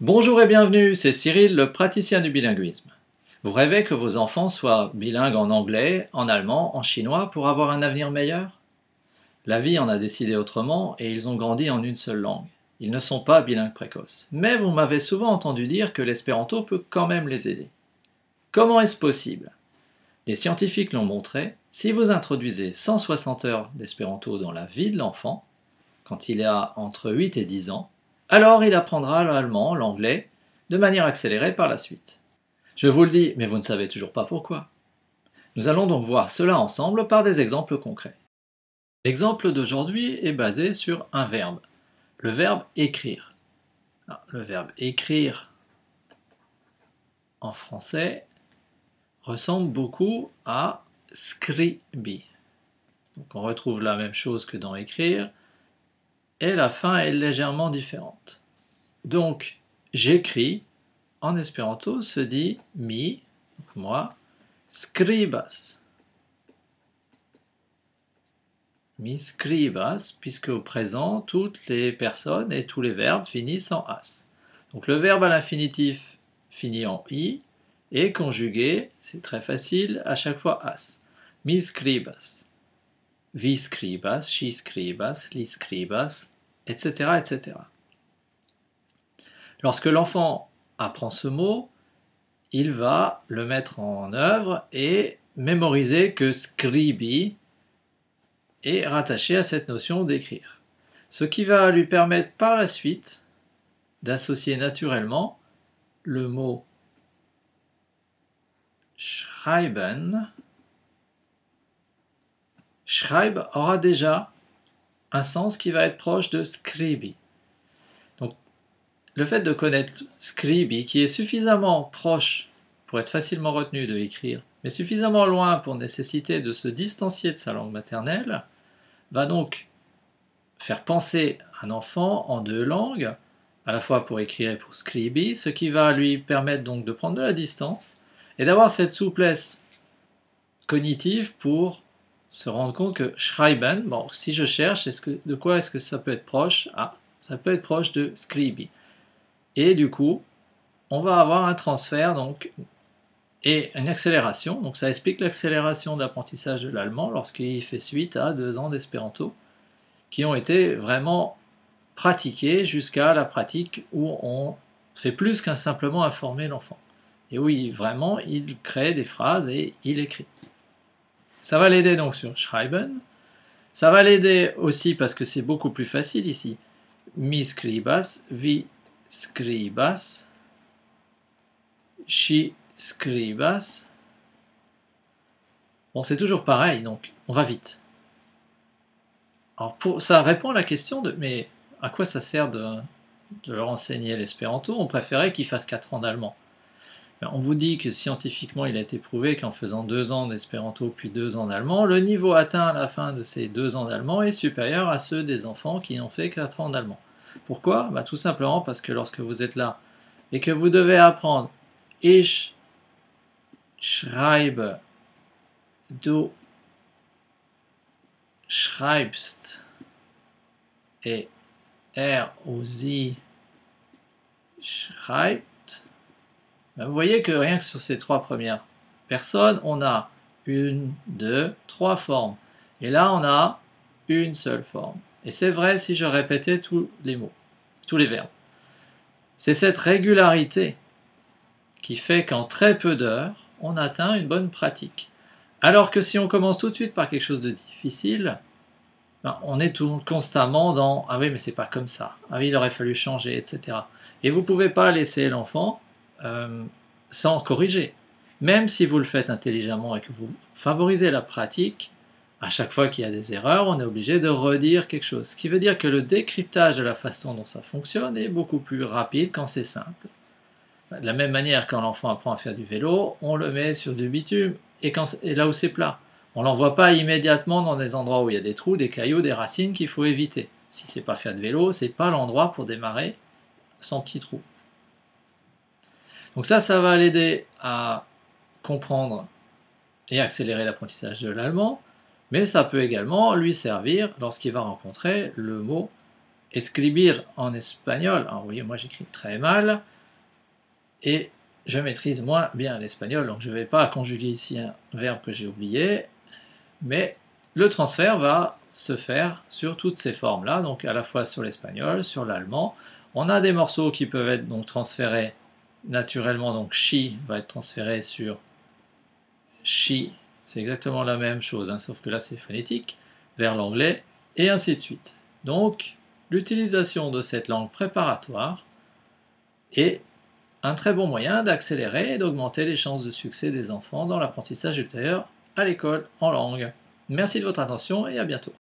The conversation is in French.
Bonjour et bienvenue, c'est Cyril, le praticien du bilinguisme. Vous rêvez que vos enfants soient bilingues en anglais, en allemand, en chinois pour avoir un avenir meilleur? La vie en a décidé autrement et ils ont grandi en une seule langue. Ils ne sont pas bilingues précoces. Mais vous m'avez souvent entendu dire que l'espéranto peut quand même les aider. Comment est-ce possible? Des scientifiques l'ont montré, si vous introduisez 160 heures d'espéranto dans la vie de l'enfant, quand il a entre 8 et 10 ans, alors il apprendra l'allemand, l'anglais, de manière accélérée par la suite. Je vous le dis, mais vous ne savez toujours pas pourquoi. Nous allons donc voir cela ensemble par des exemples concrets. L'exemple d'aujourd'hui est basé sur un verbe, le verbe écrire. Le verbe écrire en français ressemble beaucoup à skribi. Donc on retrouve la même chose que dans écrire, et la fin est légèrement différente. Donc, j'écris, en espéranto se dit mi, donc moi, skribas. Mi skribas, puisque au présent, toutes les personnes et tous les verbes finissent en as. Donc le verbe à l'infinitif finit en i, et conjugué, c'est très facile, à chaque fois as. Mi skribas. Vi skribas, shi skribas, li skribas, etc., etc. Lorsque l'enfant apprend ce mot, il va le mettre en œuvre et mémoriser que skribi est rattaché à cette notion d'écrire. Ce qui va lui permettre par la suite d'associer naturellement le mot schreiben. Schreib aura déjà un sens qui va être proche de skribi. Donc, le fait de connaître skribi, qui est suffisamment proche pour être facilement retenu de écrire, mais suffisamment loin pour nécessiter de se distancier de sa langue maternelle, va donc faire penser un enfant en deux langues, à la fois pour écrire et pour skribi, ce qui va lui permettre donc de prendre de la distance et d'avoir cette souplesse cognitive pour se rendre compte que schreiben, bon, si je cherche, de quoi est-ce que ça peut être proche? Ah, ça peut être proche de skribi. Et du coup, on va avoir un transfert donc, et une accélération. Donc ça explique l'accélération de l'apprentissage de l'allemand lorsqu'il fait suite à 2 ans d'espéranto, qui ont été vraiment pratiqués jusqu'à la pratique où on fait plus qu'un simplement informer l'enfant. Et oui, vraiment, il crée des phrases et il écrit. Ça va l'aider donc sur schreiben. Ça va l'aider aussi parce que c'est beaucoup plus facile ici. Mi skribas, vi skribas, shi skribas. Bon, c'est toujours pareil, donc on va vite. Alors ça répond à la question de mais à quoi ça sert de leur enseigner l'espéranto? On préférait qu'ils fassent 4 ans d'allemand. On vous dit que scientifiquement, il a été prouvé qu'en faisant 2 ans d'espéranto puis 2 ans d'allemand, le niveau atteint à la fin de ces 2 ans d'allemand est supérieur à ceux des enfants qui ont fait 4 ans d'allemand. Pourquoi? Tout simplement parce que lorsque vous êtes là et que vous devez apprendre Ich schreibe, du schreibst et ou sie schreibt, vous voyez que rien que sur ces 3 premières personnes, on a 1, 2, 3 formes. Et là, on a une seule forme. Et c'est vrai si je répétais tous les mots, tous les verbes. C'est cette régularité qui fait qu'en très peu d'heures, on atteint une bonne pratique. Alors que si on commence tout de suite par quelque chose de difficile, on est constamment dans « Ah oui, mais c'est pas comme ça. Ah oui, il aurait fallu changer, etc. » Et vous ne pouvez pas laisser l'enfant sans corriger. Même si vous le faites intelligemment et que vous favorisez la pratique, à chaque fois qu'il y a des erreurs, on est obligé de redire quelque chose. Ce qui veut dire que le décryptage de la façon dont ça fonctionne est beaucoup plus rapide quand c'est simple. De la même manière, quand l'enfant apprend à faire du vélo, on le met sur du bitume et là où c'est plat. On ne l'envoie pas immédiatement dans des endroits où il y a des trous, des cailloux, des racines qu'il faut éviter. Si c'est pas faire de vélo, c'est pas l'endroit pour démarrer sans petit trou. Donc ça va l'aider à comprendre et accélérer l'apprentissage de l'allemand, mais ça peut également lui servir lorsqu'il va rencontrer le mot escribir en espagnol, alors vous voyez, moi j'écris très mal, et je maîtrise moins bien l'espagnol, donc je ne vais pas conjuguer ici un verbe que j'ai oublié, mais le transfert va se faire sur toutes ces formes-là, donc à la fois sur l'espagnol, sur l'allemand. On a des morceaux qui peuvent être donc transférés naturellement, donc she va être transféré sur she, c'est exactement la même chose, hein, sauf que là c'est phonétique, vers l'anglais, et ainsi de suite. Donc, l'utilisation de cette langue préparatoire est un très bon moyen d'accélérer et d'augmenter les chances de succès des enfants dans l'apprentissage ultérieur à l'école en langue. Merci de votre attention et à bientôt.